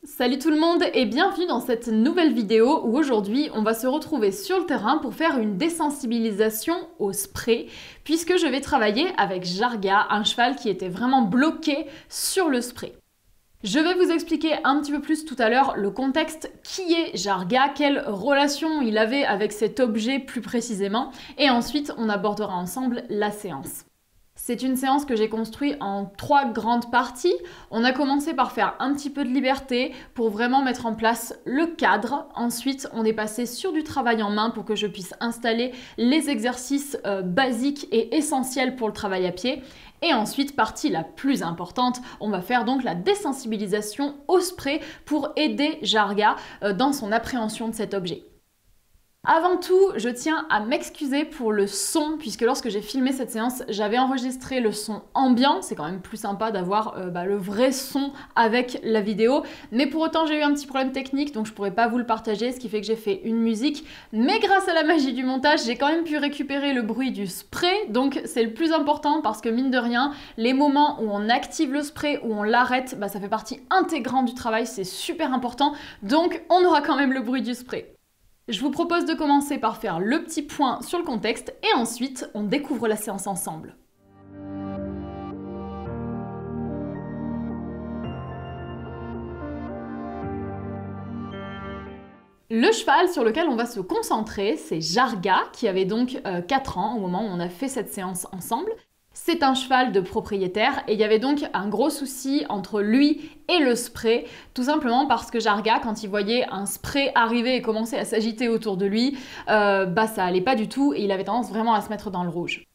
Salut tout le monde et bienvenue dans cette nouvelle vidéo où aujourd'hui on va se retrouver sur le terrain pour faire une désensibilisation au spray puisque je vais travailler avec Jarga, un cheval qui était vraiment bloqué sur le spray. Je vais vous expliquer un petit peu plus tout à l'heure le contexte, qui est Jarga, quelle relation il avait avec cet objet plus précisément et ensuite on abordera ensemble la séance. C'est une séance que j'ai construite en 3 grandes parties. On a commencé par faire un petit peu de liberté pour vraiment mettre en place le cadre. Ensuite, on est passé sur du travail en main pour que je puisse installer les exercices basiques et essentiels pour le travail à pied. Et ensuite, partie la plus importante, on va faire donc la désensibilisation au spray pour aider Jarga dans son appréhension de cet objet. Avant tout, je tiens à m'excuser pour le son, puisque lorsque j'ai filmé cette séance, j'avais enregistré le son ambiant. C'est quand même plus sympa d'avoir le vrai son avec la vidéo. Mais pour autant, j'ai eu un petit problème technique, donc je ne pourrais pas vous le partager, ce qui fait que j'ai fait une musique. Mais grâce à la magie du montage, j'ai quand même pu récupérer le bruit du spray. Donc c'est le plus important parce que mine de rien, les moments où on active le spray, où on l'arrête, ça fait partie intégrante du travail, c'est super important. Donc on aura quand même le bruit du spray. Je vous propose de commencer par faire le petit point sur le contexte et ensuite on découvre la séance ensemble. Le cheval sur lequel on va se concentrer, c'est Jarga, qui avait donc 4 ans au moment où on a fait cette séance ensemble. C'est un cheval de propriétaire et il y avait donc un gros souci entre lui et le spray, tout simplement parce que Jarga, quand il voyait un spray arriver et commencer à s'agiter autour de lui, ça allait pas du tout et il avait tendance vraiment à se mettre dans le rouge.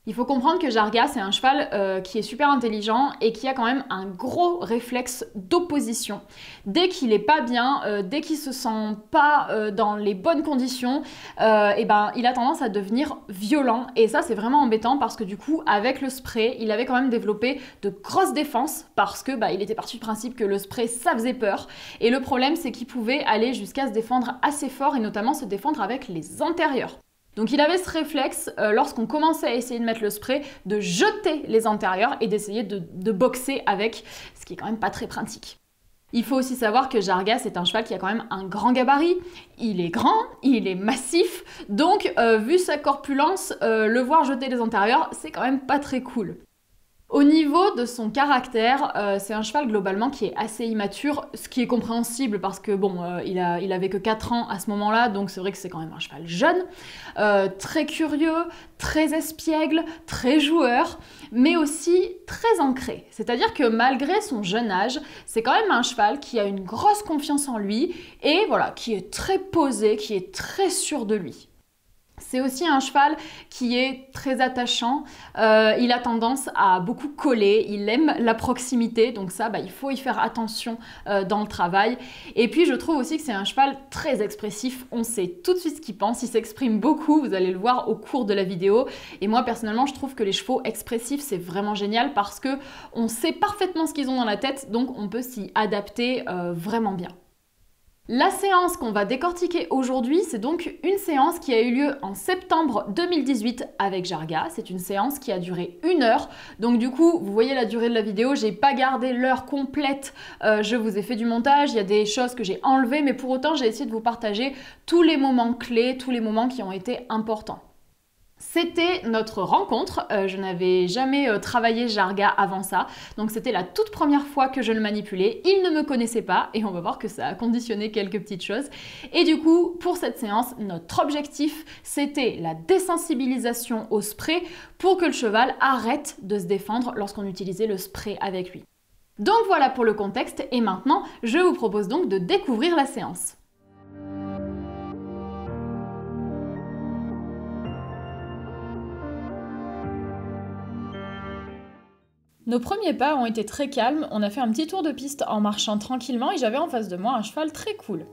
Il faut comprendre que Jarga, c'est un cheval qui est super intelligent et qui a quand même un gros réflexe d'opposition. Dès qu'il est pas bien, dès qu'il se sent pas dans les bonnes conditions, il a tendance à devenir violent. Et ça, c'est vraiment embêtant parce que du coup, avec le spray, il avait quand même développé de grosses défenses parce que il était parti du principe que le spray, ça faisait peur. Et le problème, c'est qu'il pouvait aller jusqu'à se défendre assez fort et notamment se défendre avec les antérieurs. Donc il avait ce réflexe, lorsqu'on commençait à essayer de mettre le spray, de jeter les antérieurs et d'essayer de boxer avec, ce qui est quand même pas très pratique. Il faut aussi savoir que Jarga, c'est un cheval qui a quand même un grand gabarit. Il est grand, il est massif, donc vu sa corpulence, le voir jeter les antérieurs, c'est quand même pas très cool. Au niveau de son caractère, c'est un cheval globalement qui est assez immature, ce qui est compréhensible parce que il avait que 4 ans à ce moment-là, donc c'est vrai que c'est quand même un cheval jeune, très curieux, très espiègle, très joueur, mais aussi très ancré. C'est-à-dire que malgré son jeune âge, c'est quand même un cheval qui a une grosse confiance en lui et voilà, qui est très posé, qui est très sûr de lui. C'est aussi un cheval qui est très attachant, il a tendance à beaucoup coller, il aime la proximité, donc ça, il faut y faire attention dans le travail. Et puis je trouve aussi que c'est un cheval très expressif, on sait tout de suite ce qu'il pense, il s'exprime beaucoup, vous allez le voir au cours de la vidéo. Et moi personnellement, je trouve que les chevaux expressifs, c'est vraiment génial parce que on sait parfaitement ce qu'ils ont dans la tête, donc on peut s'y adapter vraiment bien. La séance qu'on va décortiquer aujourd'hui, c'est donc une séance qui a eu lieu en septembre 2018 avec Jarga. C'est une séance qui a duré 1 heure. Donc du coup, vous voyez la durée de la vidéo, j'ai pas gardé l'heure complète. Je vous ai fait du montage, il y a des choses que j'ai enlevées, mais pour autant, j'ai essayé de vous partager tous les moments clés, tous les moments qui ont été importants. C'était notre rencontre, je n'avais jamais travaillé Jarga avant ça, donc c'était la toute première fois que je le manipulais, il ne me connaissait pas et on va voir que ça a conditionné quelques petites choses. Et du coup, pour cette séance, notre objectif, c'était la désensibilisation au spray pour que le cheval arrête de se défendre lorsqu'on utilisait le spray avec lui. Donc voilà pour le contexte et maintenant, je vous propose donc de découvrir la séance. Nos premiers pas ont été très calmes, on a fait un petit tour de piste en marchant tranquillement et j'avais en face de moi un cheval très cool.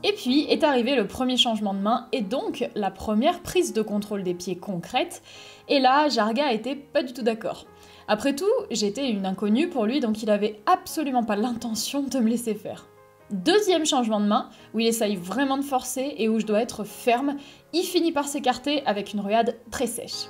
Et puis est arrivé le premier changement de main et donc la première prise de contrôle des pieds concrète. Et là, Jarga était pas du tout d'accord. Après tout, j'étais une inconnue pour lui, donc il avait absolument pas l'intention de me laisser faire. Deuxième changement de main, où il essaye vraiment de forcer et où je dois être ferme, il finit par s'écarter avec une ruade très sèche.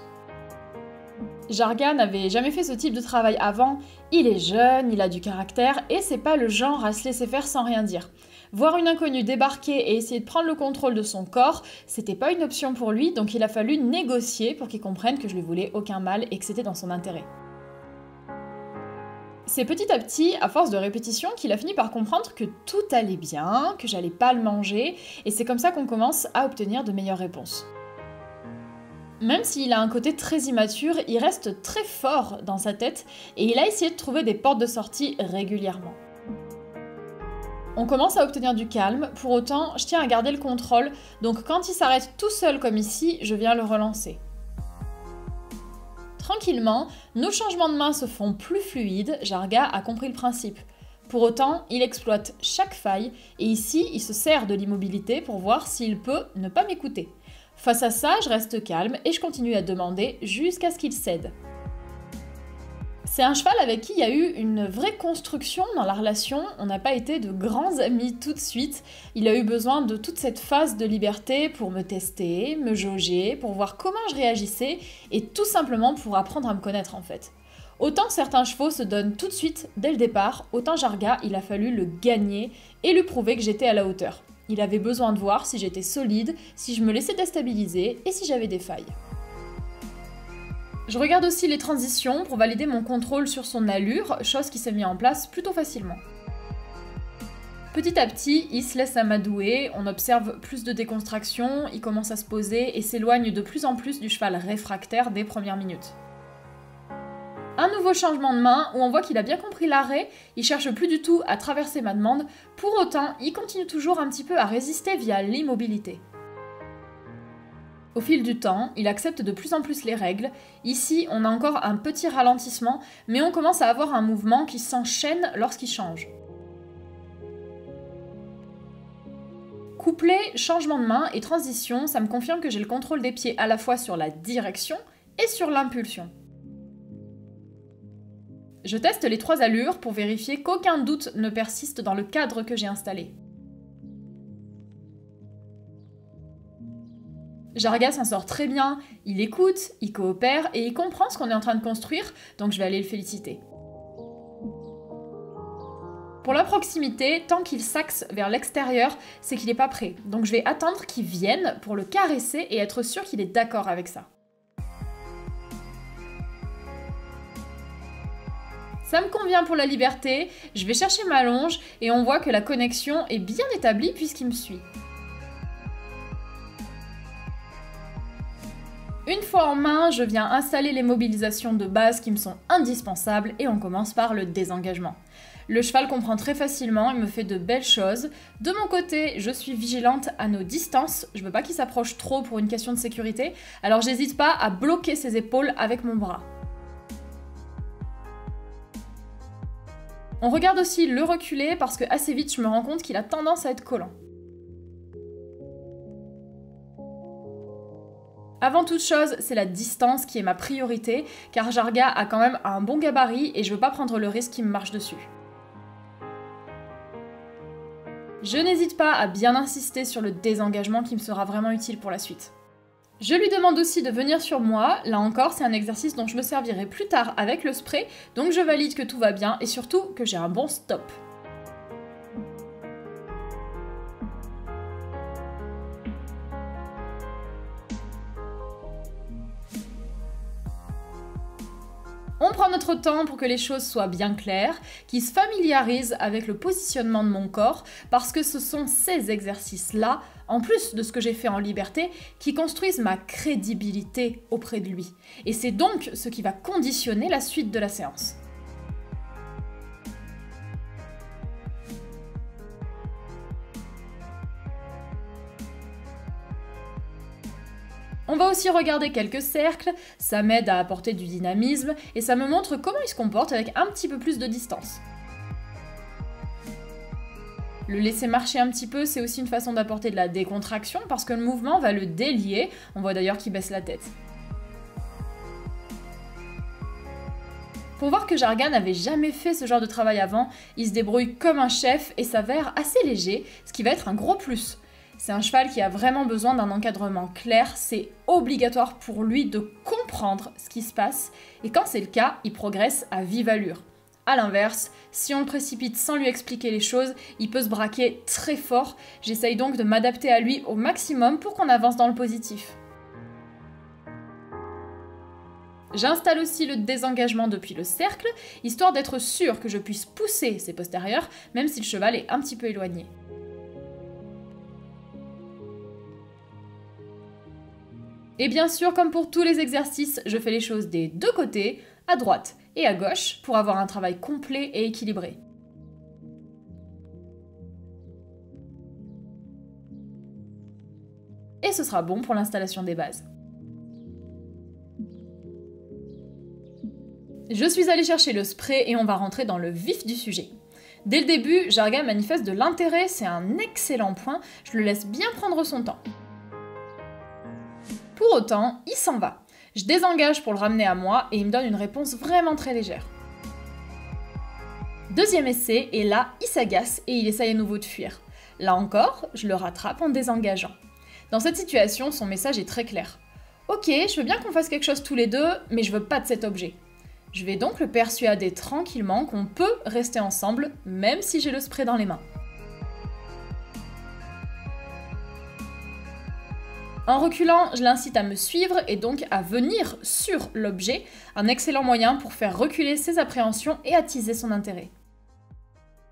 Jarga n'avait jamais fait ce type de travail avant, il est jeune, il a du caractère et c'est pas le genre à se laisser faire sans rien dire. Voir une inconnue débarquer et essayer de prendre le contrôle de son corps, c'était pas une option pour lui, donc il a fallu négocier pour qu'il comprenne que je lui voulais aucun mal et que c'était dans son intérêt. C'est petit à petit, à force de répétition, qu'il a fini par comprendre que tout allait bien, que j'allais pas le manger, et c'est comme ça qu'on commence à obtenir de meilleures réponses. Même s'il a un côté très immature, il reste très fort dans sa tête, et il a essayé de trouver des portes de sortie régulièrement. On commence à obtenir du calme, pour autant, je tiens à garder le contrôle, donc quand il s'arrête tout seul comme ici, je viens le relancer. Tranquillement, nos changements de main se font plus fluides, Jarga a compris le principe. Pour autant, il exploite chaque faille, et ici, il se sert de l'immobilité pour voir s'il peut ne pas m'écouter. Face à ça, je reste calme et je continue à demander jusqu'à ce qu'il cède. C'est un cheval avec qui il y a eu une vraie construction dans la relation, on n'a pas été de grands amis tout de suite, il a eu besoin de toute cette phase de liberté pour me tester, me jauger, pour voir comment je réagissais et tout simplement pour apprendre à me connaître en fait. Autant certains chevaux se donnent tout de suite dès le départ, autant Jarga il a fallu le gagner et lui prouver que j'étais à la hauteur. Il avait besoin de voir si j'étais solide, si je me laissais déstabiliser et si j'avais des failles. Je regarde aussi les transitions pour valider mon contrôle sur son allure, chose qui s'est mise en place plutôt facilement. Petit à petit, il se laisse amadouer, on observe plus de décontraction, il commence à se poser et s'éloigne de plus en plus du cheval réfractaire des premières minutes. Un nouveau changement de main où on voit qu'il a bien compris l'arrêt, il cherche plus du tout à traverser ma demande, pour autant, il continue toujours un petit peu à résister via l'immobilité. Au fil du temps, il accepte de plus en plus les règles. Ici, on a encore un petit ralentissement, mais on commence à avoir un mouvement qui s'enchaîne lorsqu'il change. Couplet, changement de main et transition, ça me confirme que j'ai le contrôle des pieds à la fois sur la direction et sur l'impulsion. Je teste les 3 allures pour vérifier qu'aucun doute ne persiste dans le cadre que j'ai installé. Jarga s'en sort très bien, il écoute, il coopère et il comprend ce qu'on est en train de construire, donc je vais aller le féliciter. Pour la proximité, tant qu'il s'axe vers l'extérieur, c'est qu'il n'est pas prêt, donc je vais attendre qu'il vienne pour le caresser et être sûr qu'il est d'accord avec ça. Ça me convient pour la liberté, je vais chercher ma longe et on voit que la connexion est bien établie puisqu'il me suit. Une fois en main, je viens installer les mobilisations de base qui me sont indispensables et on commence par le désengagement. Le cheval comprend très facilement, il me fait de belles choses. De mon côté, je suis vigilante à nos distances, je veux pas qu'il s'approche trop pour une question de sécurité, alors j'hésite pas à bloquer ses épaules avec mon bras. On regarde aussi le reculer parce que assez vite je me rends compte qu'il a tendance à être collant. Avant toute chose, c'est la distance qui est ma priorité, car Jarga a quand même un bon gabarit et je veux pas prendre le risque qu'il me marche dessus. Je n'hésite pas à bien insister sur le désengagement qui me sera vraiment utile pour la suite. Je lui demande aussi de venir sur moi, là encore c'est un exercice dont je me servirai plus tard avec le spray, donc je valide que tout va bien et surtout que j'ai un bon stop. On prend notre temps pour que les choses soient bien claires, qu'ils se familiarisent avec le positionnement de mon corps, parce que ce sont ces exercices-là, en plus de ce que j'ai fait en liberté, qui construisent ma crédibilité auprès de lui. Et c'est donc ce qui va conditionner la suite de la séance. On va aussi regarder quelques cercles, ça m'aide à apporter du dynamisme et ça me montre comment il se comporte avec un petit peu plus de distance. Le laisser marcher un petit peu, c'est aussi une façon d'apporter de la décontraction parce que le mouvement va le délier. On voit d'ailleurs qu'il baisse la tête. Pour voir que Jarga n'avait jamais fait ce genre de travail avant, il se débrouille comme un chef et s'avère assez léger, ce qui va être un gros plus. C'est un cheval qui a vraiment besoin d'un encadrement clair, c'est obligatoire pour lui de comprendre ce qui se passe, et quand c'est le cas, il progresse à vive allure. A l'inverse, si on le précipite sans lui expliquer les choses, il peut se braquer très fort. J'essaye donc de m'adapter à lui au maximum pour qu'on avance dans le positif. J'installe aussi le désengagement depuis le cercle, histoire d'être sûr que je puisse pousser ses postérieurs, même si le cheval est un petit peu éloigné. Et bien sûr, comme pour tous les exercices, je fais les choses des deux côtés, à droite et à gauche, pour avoir un travail complet et équilibré. Et ce sera bon pour l'installation des bases. Je suis allée chercher le spray et on va rentrer dans le vif du sujet. Dès le début, Jarga manifeste de l'intérêt, c'est un excellent point, je le laisse bien prendre son temps. Pour autant, il s'en va. Je désengage pour le ramener à moi et il me donne une réponse vraiment très légère. Deuxième essai, et là, il s'agace et il essaye à nouveau de fuir. Là encore, je le rattrape en désengageant. Dans cette situation, son message est très clair. Ok, je veux bien qu'on fasse quelque chose tous les deux, mais je veux pas de cet objet. Je vais donc le persuader tranquillement qu'on peut rester ensemble, même si j'ai le spray dans les mains. En reculant, je l'incite à me suivre et donc à venir sur l'objet, un excellent moyen pour faire reculer ses appréhensions et attiser son intérêt.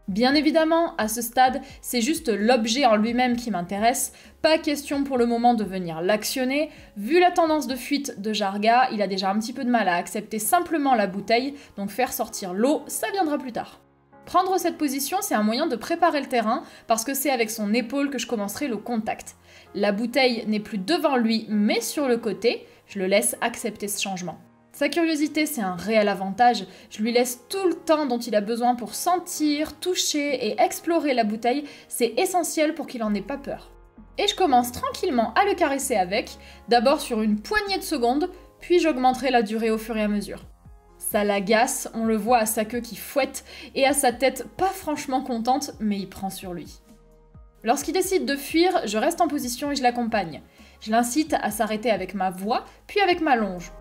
Bien évidemment, à ce stade, c'est juste l'objet en lui-même qui m'intéresse, pas question pour le moment de venir l'actionner. Vu la tendance de fuite de Jarga, il a déjà un petit peu de mal à accepter simplement la bouteille, donc faire sortir l'eau, ça viendra plus tard. Prendre cette position, c'est un moyen de préparer le terrain, parce que c'est avec son épaule que je commencerai le contact. La bouteille n'est plus devant lui, mais sur le côté, je le laisse accepter ce changement. Sa curiosité, c'est un réel avantage, je lui laisse tout le temps dont il a besoin pour sentir, toucher et explorer la bouteille, c'est essentiel pour qu'il en ait pas peur. Et je commence tranquillement à le caresser avec, d'abord sur une poignée de secondes, puis j'augmenterai la durée au fur et à mesure. Ça l'agace, on le voit à sa queue qui fouette, et à sa tête pas franchement contente, mais il prend sur lui. Lorsqu'il décide de fuir, je reste en position et je l'accompagne. Je l'incite à s'arrêter avec ma voix, puis avec ma longe.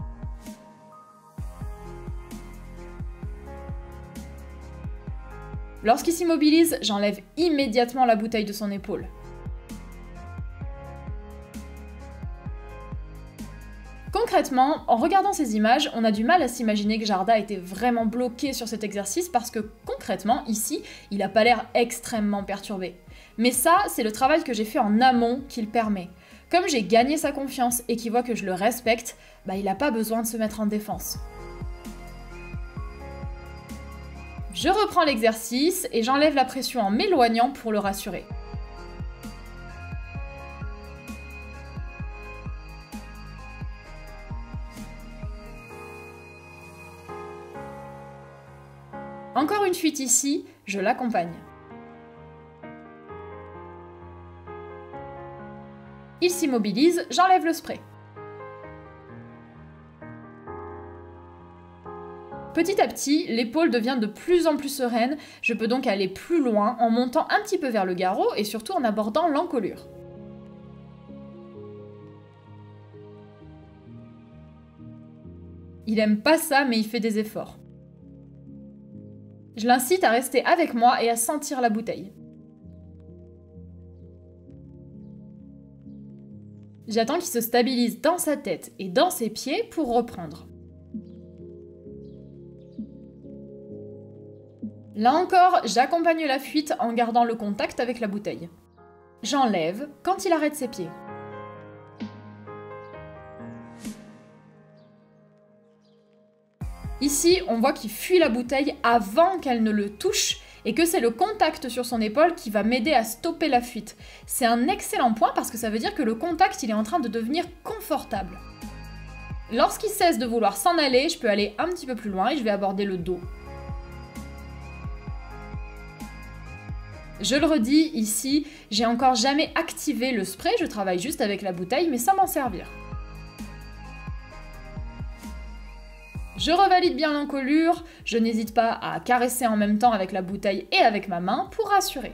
Lorsqu'il s'immobilise, j'enlève immédiatement la bouteille de son épaule. Concrètement, en regardant ces images, on a du mal à s'imaginer que Jarga était vraiment bloqué sur cet exercice parce que concrètement, ici, il n'a pas l'air extrêmement perturbé. Mais ça, c'est le travail que j'ai fait en amont qui le permet. Comme j'ai gagné sa confiance et qu'il voit que je le respecte, il n'a pas besoin de se mettre en défense. Je reprends l'exercice et j'enlève la pression en m'éloignant pour le rassurer. Encore une fuite ici, je l'accompagne. Il s'immobilise, j'enlève le spray. Petit à petit, l'épaule devient de plus en plus sereine, je peux donc aller plus loin en montant un petit peu vers le garrot et surtout en abordant l'encolure. Il aime pas ça, mais il fait des efforts. Je l'incite à rester avec moi et à sentir la bouteille. J'attends qu'il se stabilise dans sa tête et dans ses pieds pour reprendre. Là encore, j'accompagne la fuite en gardant le contact avec la bouteille. J'enlève quand il arrête ses pieds. Ici, on voit qu'il fuit la bouteille avant qu'elle ne le touche et que c'est le contact sur son épaule qui va m'aider à stopper la fuite. C'est un excellent point parce que ça veut dire que le contact, il est en train de devenir confortable. Lorsqu'il cesse de vouloir s'en aller, je peux aller un petit peu plus loin et je vais aborder le dos. Je le redis, ici, j'ai encore jamais activé le spray, je travaille juste avec la bouteille, mais sans m'en servir. Je revalide bien l'encolure, je n'hésite pas à caresser en même temps avec la bouteille et avec ma main pour rassurer.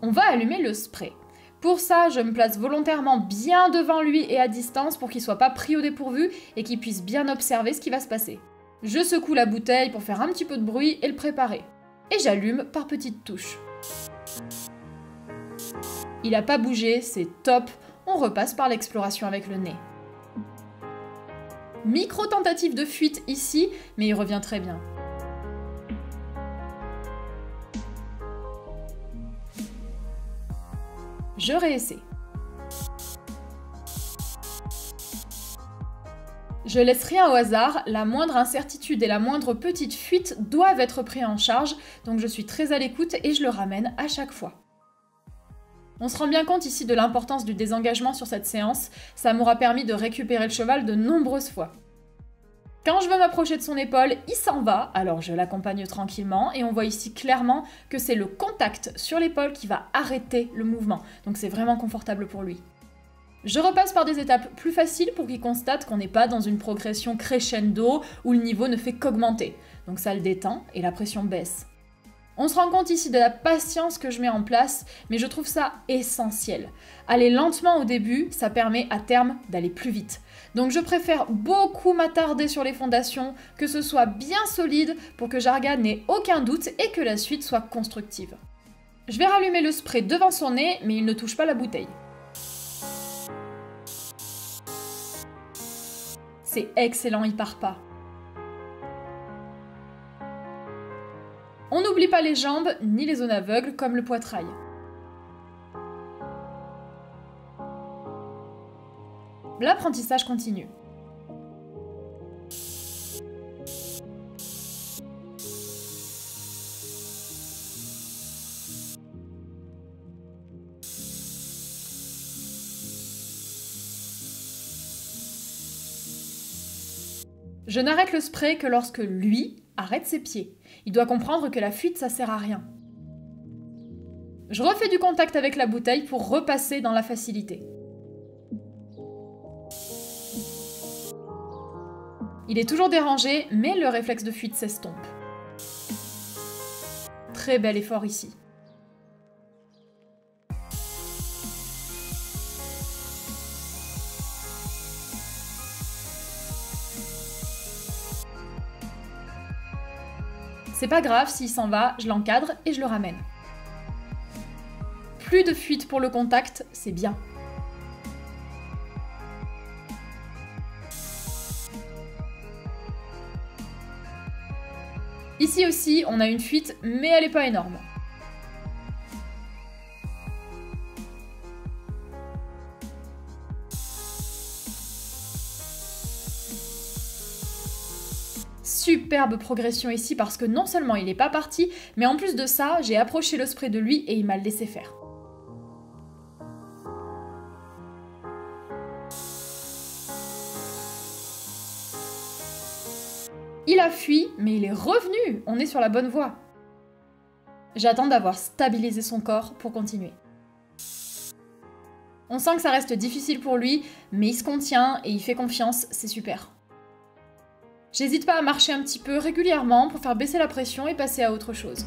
On va allumer le spray. Pour ça, je me place volontairement bien devant lui et à distance pour qu'il soit pas pris au dépourvu et qu'il puisse bien observer ce qui va se passer. Je secoue la bouteille pour faire un petit peu de bruit et le préparer. Et j'allume par petites touches. Il n'a pas bougé, c'est top. On repasse par l'exploration avec le nez. Micro-tentative de fuite ici, mais il revient très bien. Je réessaie. Je laisse rien au hasard, la moindre incertitude et la moindre petite fuite doivent être prises en charge, donc je suis très à l'écoute et je le ramène à chaque fois. On se rend bien compte ici de l'importance du désengagement sur cette séance, ça m'aura permis de récupérer le cheval de nombreuses fois. Quand je veux m'approcher de son épaule, il s'en va, alors je l'accompagne tranquillement et on voit ici clairement que c'est le contact sur l'épaule qui va arrêter le mouvement, donc c'est vraiment confortable pour lui. Je repasse par des étapes plus faciles pour qu'il constate qu'on n'est pas dans une progression crescendo où le niveau ne fait qu'augmenter, donc ça le détend et la pression baisse. On se rend compte ici de la patience que je mets en place, mais je trouve ça essentiel. Aller lentement au début, ça permet à terme d'aller plus vite. Donc je préfère beaucoup m'attarder sur les fondations, que ce soit bien solide pour que Jarga n'ait aucun doute et que la suite soit constructive. Je vais rallumer le spray devant son nez, mais il ne touche pas la bouteille. C'est excellent, il part pas. On n'oublie pas les jambes ni les zones aveugles comme le poitrail. L'apprentissage continue. Je n'arrête le spray que lorsque lui arrête ses pieds. Il doit comprendre que la fuite, ça sert à rien. Je refais du contact avec la bouteille pour repasser dans la facilité. Il est toujours dérangé, mais le réflexe de fuite s'estompe. Très bel effort ici. C'est pas grave, s'il s'en va, je l'encadre et je le ramène. Plus de fuite pour le contact, c'est bien. Ici aussi, on a une fuite, mais elle n'est pas énorme. Superbe progression ici parce que non seulement il n'est pas parti, mais en plus de ça, j'ai approché le spray de lui et il m'a laissé faire. Il a fui, mais il est revenu, on est sur la bonne voie. J'attends d'avoir stabilisé son corps pour continuer. On sent que ça reste difficile pour lui, mais il se contient et il fait confiance, c'est super. J'hésite pas à marcher un petit peu régulièrement pour faire baisser la pression et passer à autre chose.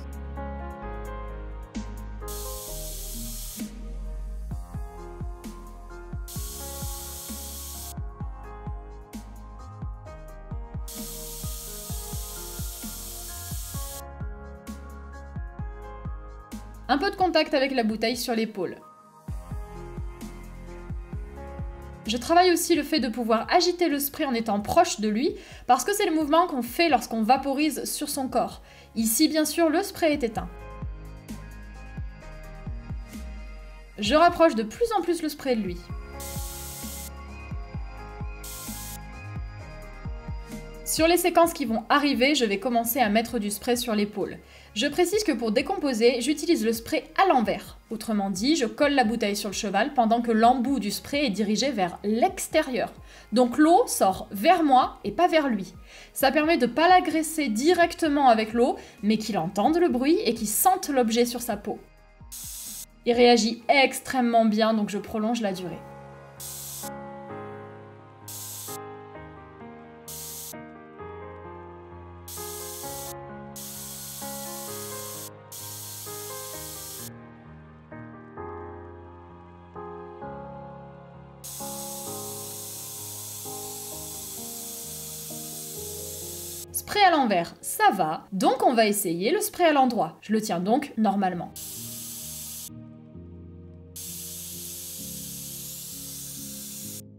Un peu de contact avec la bouteille sur l'épaule. Je travaille aussi le fait de pouvoir agiter le spray en étant proche de lui, parce que c'est le mouvement qu'on fait lorsqu'on vaporise sur son corps. Ici, bien sûr, le spray est éteint. Je rapproche de plus en plus le spray de lui. Sur les séquences qui vont arriver, je vais commencer à mettre du spray sur l'épaule. Je précise que pour décomposer, j'utilise le spray à l'envers. Autrement dit, je colle la bouteille sur le cheval pendant que l'embout du spray est dirigé vers l'extérieur. Donc l'eau sort vers moi et pas vers lui. Ça permet de ne pas l'agresser directement avec l'eau, mais qu'il entende le bruit et qu'il sente l'objet sur sa peau. Il réagit extrêmement bien, donc je prolonge la durée. Spray à l'envers, ça va, donc on va essayer le spray à l'endroit. Je le tiens donc normalement.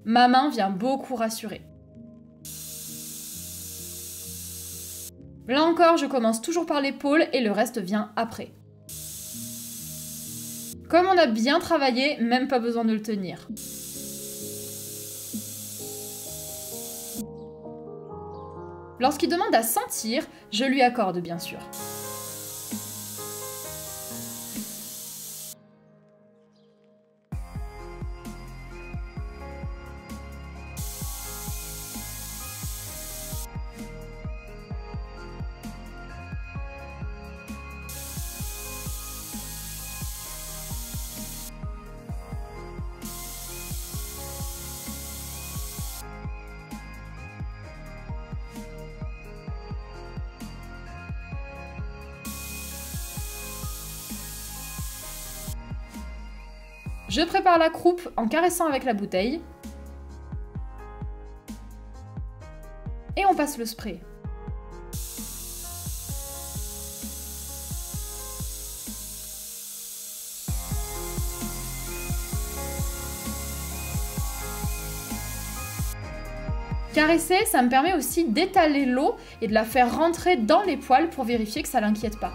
Ma main vient beaucoup rassurer. Là encore, je commence toujours par l'épaule et le reste vient après. Comme on a bien travaillé, même pas besoin de le tenir. Lorsqu'il demande à sentir, je lui accorde bien sûr. Je prépare la croupe en caressant avec la bouteille. Et on passe le spray. Caresser, ça me permet aussi d'étaler l'eau et de la faire rentrer dans les poils pour vérifier que ça l'inquiète pas.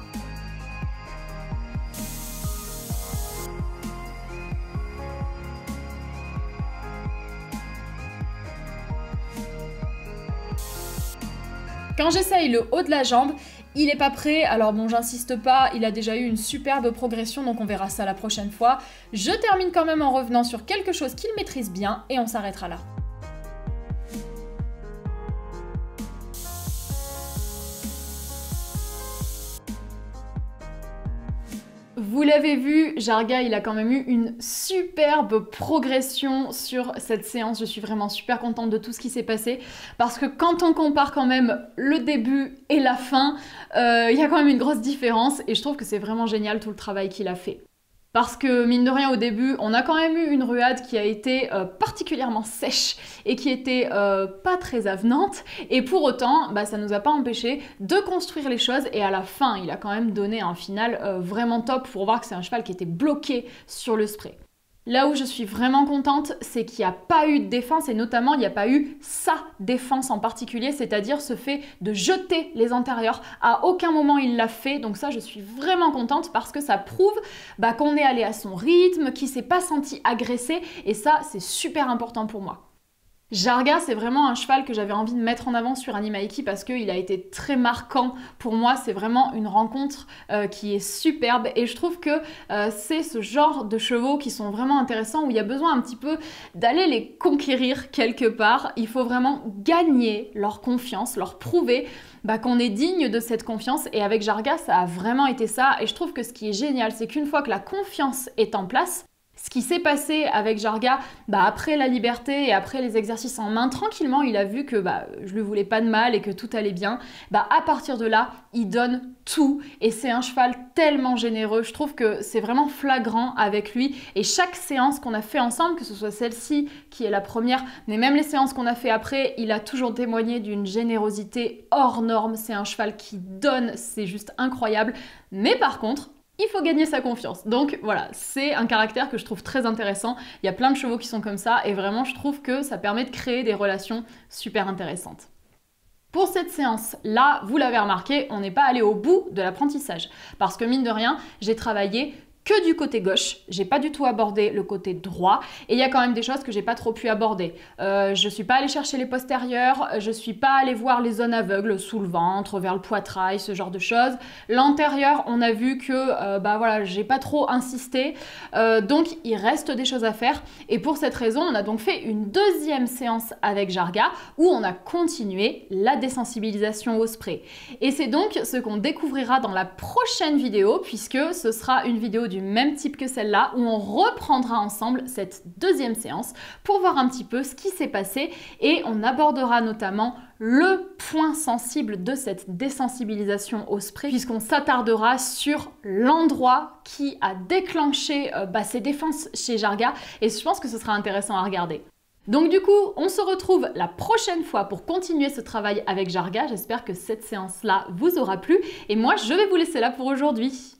Quand j'essaye le haut de la jambe, il n'est pas prêt, alors bon, j'insiste pas, il a déjà eu une superbe progression, donc on verra ça la prochaine fois. Je termine quand même en revenant sur quelque chose qu'il maîtrise bien, et on s'arrêtera là. Vous l'avez vu, Jarga, il a quand même eu une superbe progression sur cette séance. Je suis vraiment super contente de tout ce qui s'est passé parce que quand on compare quand même le début et la fin, il y a quand même une grosse différence et je trouve que c'est vraiment génial tout le travail qu'il a fait. Parce que, mine de rien, au début, on a quand même eu une ruade qui a été particulièrement sèche et qui était pas très avenante. Et pour autant, bah, ça nous a pas empêché de construire les choses. Et à la fin, il a quand même donné un final vraiment top pour voir que c'est un cheval qui était bloqué sur le spray. Là où je suis vraiment contente, c'est qu'il n'y a pas eu de défense et notamment il n'y a pas eu sa défense en particulier, c'est-à-dire ce fait de jeter les antérieurs. À aucun moment il l'a fait, donc ça je suis vraiment contente parce que ça prouve qu'on est allé à son rythme, qu'il ne s'est pas senti agressé et ça c'est super important pour moi. Jarga, c'est vraiment un cheval que j'avais envie de mettre en avant sur Animaiki parce qu'il a été très marquant pour moi. C'est vraiment une rencontre qui est superbe et je trouve que c'est ce genre de chevaux qui sont vraiment intéressants où il y a besoin un petit peu d'aller les conquérir quelque part. Il faut vraiment gagner leur confiance, leur prouver qu'on est digne de cette confiance et avec Jarga, ça a vraiment été ça et je trouve que ce qui est génial, c'est qu'une fois que la confiance est en place, ce qui s'est passé avec Jarga, après la liberté et après les exercices en main, tranquillement, il a vu que je lui voulais pas de mal et que tout allait bien. À partir de là, il donne tout et c'est un cheval tellement généreux. Je trouve que c'est vraiment flagrant avec lui et chaque séance qu'on a fait ensemble, que ce soit celle-ci qui est la première, mais même les séances qu'on a fait après, il a toujours témoigné d'une générosité hors norme. C'est un cheval qui donne, c'est juste incroyable. Mais par contre, il faut gagner sa confiance. Donc voilà, c'est un caractère que je trouve très intéressant. Il y a plein de chevaux qui sont comme ça et vraiment je trouve que ça permet de créer des relations super intéressantes. Pour cette séance-là, vous l'avez remarqué, on n'est pas allé au bout de l'apprentissage. Parce que mine de rien, j'ai travaillé que du côté gauche, j'ai pas du tout abordé le côté droit et il y a quand même des choses que j'ai pas trop pu aborder. Je suis pas allée chercher les postérieurs, je suis pas allée voir les zones aveugles sous le ventre, vers le poitrail, ce genre de choses. L'antérieur, on a vu que bah voilà, j'ai pas trop insisté, donc il reste des choses à faire et pour cette raison, on a donc fait une deuxième séance avec Jarga où on a continué la désensibilisation au spray. Et c'est donc ce qu'on découvrira dans la prochaine vidéo puisque ce sera une vidéo du même type que celle-là où on reprendra ensemble cette deuxième séance pour voir un petit peu ce qui s'est passé et on abordera notamment le point sensible de cette désensibilisation au spray puisqu'on s'attardera sur l'endroit qui a déclenché ces défenses chez Jarga et je pense que ce sera intéressant à regarder. Donc du coup, on se retrouve la prochaine fois pour continuer ce travail avec Jarga. J'espère que cette séance-là vous aura plu et moi je vais vous laisser là pour aujourd'hui.